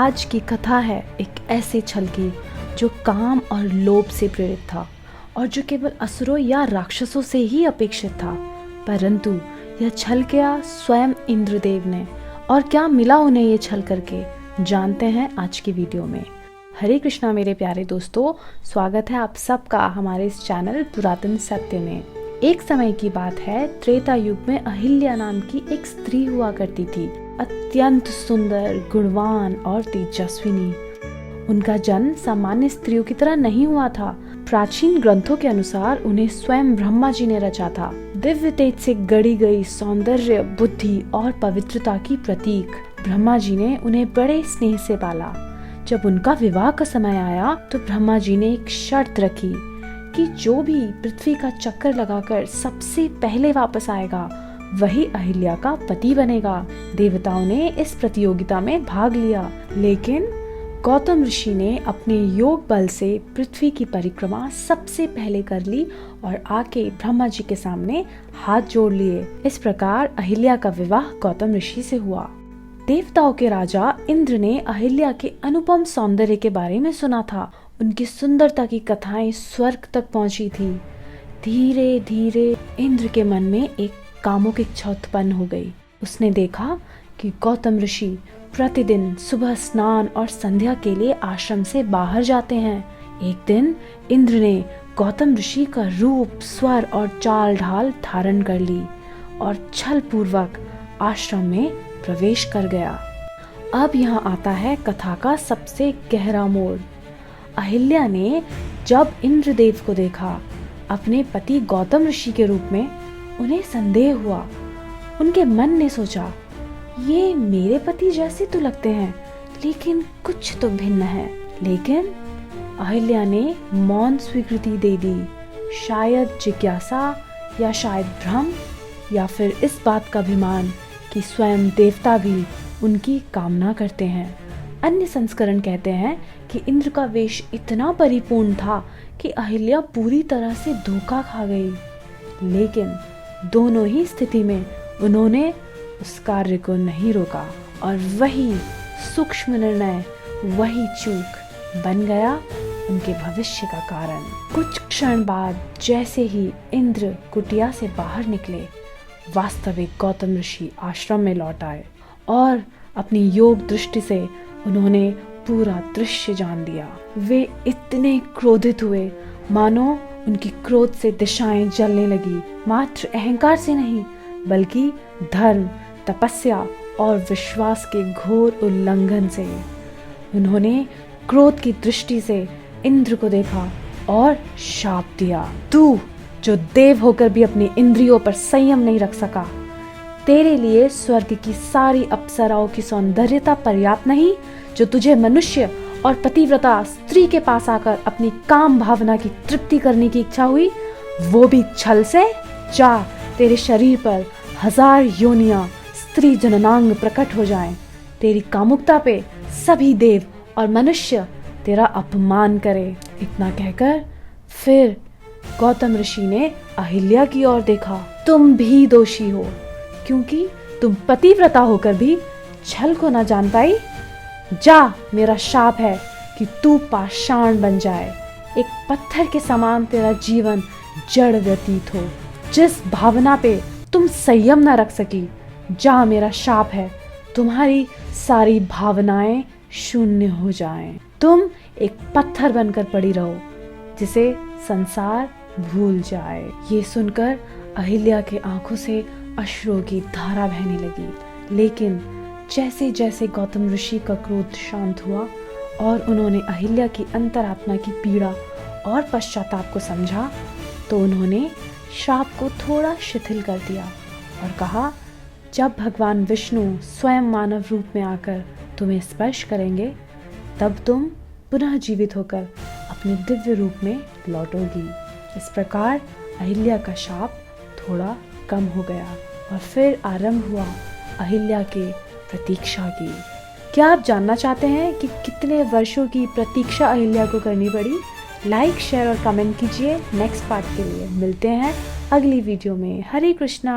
आज की कथा है एक ऐसे छल की जो काम और लोभ से प्रेरित था और जो केवल असुरों या राक्षसों से ही अपेक्षित था। परंतु यह छल किया स्वयं इंद्रदेव ने, और क्या मिला उन्हें ये छल करके, जानते हैं आज की वीडियो में। हरे कृष्णा मेरे प्यारे दोस्तों, स्वागत है आप सबका हमारे इस चैनल पुरातन सत्य में। एक समय की बात है, त्रेता युग में अहिल्या नाम की एक स्त्री हुआ करती थी, अत्यंत सुंदर, गुणवान और तेजस्विनी। उनका जन्म सामान्य स्त्रियों की तरह नहीं हुआ था। प्राचीन ग्रंथों के अनुसार उन्हें स्वयं ब्रह्मा जी ने रचा था। दिव्य तेज से गढ़ी गई सौंदर्य, बुद्धि और पवित्रता की प्रतीक। ब्रह्मा जी ने उन्हें बड़े स्नेह से पाला। जब उनका विवाह का समय आया तो ब्रह्मा जी ने एक शर्त रखी कि जो भी पृथ्वी का चक्कर लगाकर सबसे पहले वापस आएगा वही अहिल्या का पति बनेगा। देवताओं ने इस प्रतियोगिता में भाग लिया, लेकिन गौतम ऋषि ने अपने योग बल से पृथ्वी की परिक्रमा सबसे पहले कर ली और आके ब्रह्मा जी के सामने हाथ जोड़ लिए। इस प्रकार अहिल्या का विवाह गौतम ऋषि से हुआ। देवताओं के राजा इंद्र ने अहिल्या के अनुपम सौंदर्य के बारे में सुना था। उनकी सुंदरता की कथाएं स्वर्ग तक पहुंची थी। धीरे धीरे इंद्र के मन में एक कामुक इच्छा उत्पन्न हो गई। उसने देखा कि गौतम ऋषि प्रतिदिन सुबह स्नान और संध्या के लिए आश्रम से बाहर जाते हैं। एक दिन इंद्र ने गौतम ऋषि का रूप, स्वर और चाल ढाल धारण कर ली और छल पूर्वक आश्रम में प्रवेश कर गया। अब यहाँ आता है कथा का सबसे गहरा मोड़। अहिल्या ने जब इंद्रदेव को देखा अपने पति गौतम ऋषि के रूप में, उन्हें संदेह हुआ। उनके मन ने सोचा, ये मेरे पति जैसे तो लगते हैं, लेकिन कुछ तो भिन्न है। लेकिन अहिल्या ने मौन स्वीकृति दे दी। शायद जिज्ञासा या शायद भ्रम या फिर इस बात का अभिमान कि स्वयं देवता भी उनकी कामना करते हैं। अन्य संस्करण कहते हैं कि इंद्र का वेश इतना परिपूर्ण था कि अहिल्या पूरी तरह से धोखा खा गई। लेकिन दोनों ही स्थिति में उन्होंने उस कार्य को नहीं रोका और वही सूक्ष्म निर्णय, वही चूक बन गया उनके भविष्य का कारण। कुछ क्षण बाद जैसे ही इंद्र कुटिया से बाहर निकले, वास्तविक गौतम ऋषि आश्रम में लौट आए और अपनी योग दृष्टि से उन्होंने पूरा दृश्य जान लिया। वे इतने क्रोधित हुए मानो उनकी क्रोध से दिशाएं जलने लगी। मात्र अहंकार से नहीं, बल्कि धर्म, तपस्या और विश्वास के घोर उल्लंघन से। उन्होंने क्रोध की दृष्टि से इंद्र को देखा और शाप दिया, तू जो देव होकर भी अपनी इंद्रियों पर संयम नहीं रख सका, तेरे लिए स्वर्ग की सारी अप्सराओं की सौंदर्यता पर्याप्त नहीं, जो तुझे मनुष्य और पतिव्रता स्त्री के पास आकर अपनी काम भावना की तृप्ति करने की इच्छा हुई, वो भी छल से। जा, तेरे शरीर पर 1000 योनियां स्त्री जननांग प्रकट हो जाएं। तेरी कामुकता पे सभी देव और मनुष्य तेरा अपमान करे। इतना कहकर फिर गौतम ऋषि ने अहिल्या की ओर देखा। तुम भी दोषी हो, क्योंकि तुम पतिव्रता होकर भी छल को न जान पाई। जा, मेरा शाप है कि तू पाषाण बन जाए। एक पत्थर के समान तेरा जीवन जड़ व्यतीत हो। जिस भावना पे तुम संयम न रख सकी, जा, मेरा शाप है, तुम्हारी सारी भावनाएं शून्य हो जाएं। तुम एक पत्थर बनकर पड़ी रहो जिसे संसार भूल जाए। ये सुनकर अहिल्या के आंखों से अश्रुओं की धारा बहने लगी। लेकिन जैसे जैसे गौतम ऋषि का क्रोध शांत हुआ और उन्होंने अहिल्या की अंतरात्मा की पीड़ा और पश्चाताप को समझा, तो उन्होंने शाप को थोड़ा शिथिल कर दिया और कहा, जब भगवान विष्णु स्वयं मानव रूप में आकर तुम्हें स्पर्श करेंगे, तब तुम पुनः जीवित होकर अपने दिव्य रूप में लौटोगी। इस प्रकार अहिल्या का शाप थोड़ा कम हो गया और फिर आरंभ हुआ अहिल्या के प्रतीक्षा की। क्या आप जानना चाहते हैं कि कितने वर्षों की प्रतीक्षा अहिल्या को करनी पड़ी? लाइक, शेयर और कमेंट कीजिए। नेक्स्ट पार्ट के लिए मिलते हैं अगली वीडियो में। हरे कृष्णा।